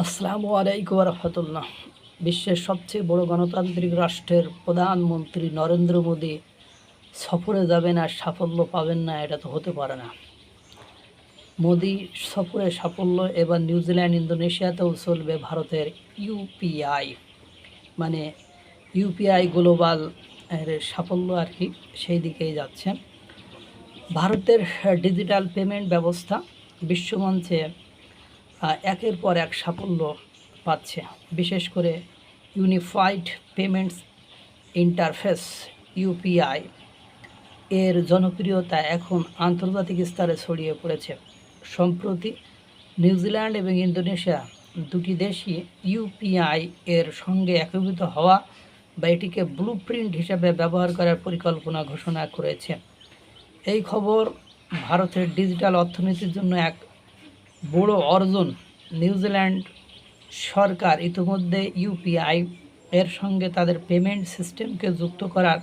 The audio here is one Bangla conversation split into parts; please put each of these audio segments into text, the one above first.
আসসালামু আলাইকুম রহমতুল্লাহ। বিশ্বের সবচেয়ে বড় গণতান্ত্রিক রাষ্ট্রের প্রধানমন্ত্রী নরেন্দ্র মোদী সফরে যাবেন আর সাফল্য পাবেন না, এটা তো হতে পারে না। মোদী সফরে সাফল্য এবার নিউজিল্যান্ড ইন্দোনেশিয়াতেও চলবে ভারতের ইউপিআই, মানে ইউপিআই গ্লোবাল এর সাফল্য আর কি, সেই দিকেই যাচ্ছে। ভারতের ডিজিটাল পেমেন্ট ব্যবস্থা বিশ্বমঞ্চে একের পর এক সাফল্য পাচ্ছে। বিশেষ করে ইউনিফাইড পেমেন্টস ইন্টারফেস ইউপিআই এর জনপ্রিয়তা এখন আন্তর্জাতিক স্তরে ছড়িয়ে পড়েছে। সম্প্রতি নিউজিল্যান্ড এবং ইন্দোনেশিয়া দুটি দেশই ইউপিআই এর সঙ্গে একীভূত হওয়া বা এটিকে ব্লুপ্রিন্ট হিসেবে ব্যবহার করার পরিকল্পনা ঘোষণা করেছে। এই খবর ভারতের ডিজিটাল অর্থনীতির জন্য এক বড় অর্জন। নিউজিল্যান্ড সরকার ইতিমধ্যে ইউপিআই এর সঙ্গে তাদের পেমেন্ট সিস্টেমকে যুক্ত করার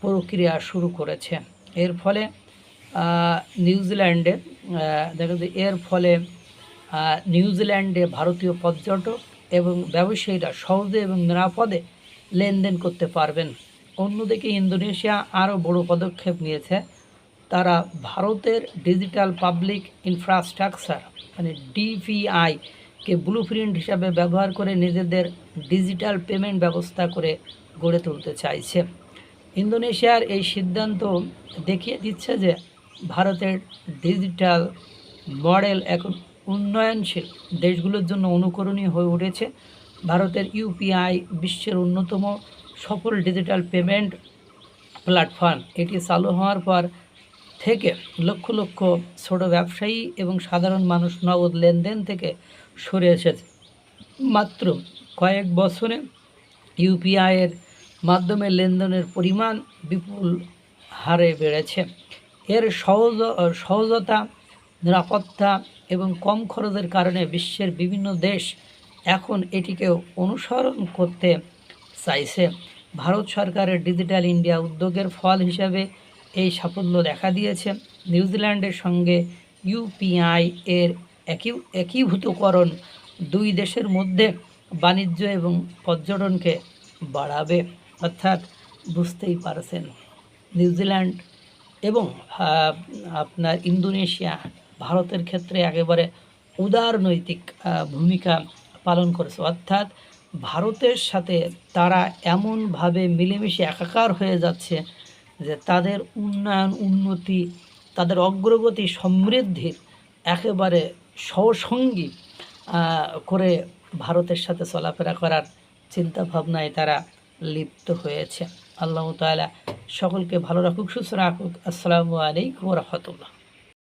প্রক্রিয়া শুরু করেছে। এর ফলে নিউজিল্যান্ডে নিউজিল্যান্ডে ভারতীয় পর্যটক এবং ব্যবসায়ীরা সহজে এবং নিরাপদে লেনদেন করতে পারবেন। অন্যদিকে ইন্দোনেশিয়া আরও বড় পদক্ষেপ নিয়েছে। তারা ভারতের ডিজিটাল পাবলিক ইনফ্রাস্ট্রাকচার মানে ডিপিআইকে ব্লুপ্রিন্ট হিসাবে ব্যবহার করে নিজেদের ডিজিটাল পেমেন্ট ব্যবস্থা করে গড়ে তুলতে চাইছে। ইন্দোনেশিয়ার এই সিদ্ধান্ত দেখিয়ে দিচ্ছে যে ভারতের ডিজিটাল মডেল এখন উন্নয়নশীল দেশগুলোর জন্য অনুকরণীয় হয়ে উঠেছে। ভারতের ইউপিআই বিশ্বের অন্যতম সফল ডিজিটাল পেমেন্ট প্ল্যাটফর্ম। এটি চালু হওয়ার পর থেকে লক্ষ লক্ষ ছোট ব্যবসায়ী এবং সাধারণ মানুষ নগদ লেনদেন থেকে সরে এসেছে। মাত্র কয়েক বছরে ইউপিআইয়ের মাধ্যমে লেনদেনের পরিমাণ বিপুল হারে বেড়েছে। এর সহজতা, নিরাপত্তা এবং কম খরচের কারণে বিশ্বের বিভিন্ন দেশ এখন এটিকে অনুসরণ করতে চাইছে। ভারত সরকারের ডিজিটাল ইন্ডিয়া উদ্যোগের ফল হিসাবে এই সাফল্য দেখা দিয়েছে। নিউজিল্যান্ডের সঙ্গে ইউপিআই এর একীভূতকরণ দুই দেশের মধ্যে বাণিজ্য এবং পর্যটনকে বাড়াবে। অর্থাৎ বুঝতেই পারছেন, নিউজিল্যান্ড এবং আপনার ইন্দোনেশিয়া ভারতের ক্ষেত্রে একেবারে উদারনৈতিক ভূমিকা পালন করেছে। অর্থাৎ ভারতের সাথে তারা এমনভাবে মিলেমিশে একাকার হয়ে যাচ্ছে যে তাদের উন্নয়ন, উন্নতি, তাদের অগ্রগতি, সমৃদ্ধির একেবারে সহসঙ্গী করে ভারতের সাথে চলাফেরা করার চিন্তাভাবনায় তারা লিপ্ত হয়েছে। আল্লাহ তাআলা সকলকে ভালো রাখুক, সুস্থ রাখুক। আসসালামু আলাইকুম ওয়া রাহমাতুল্লাহ।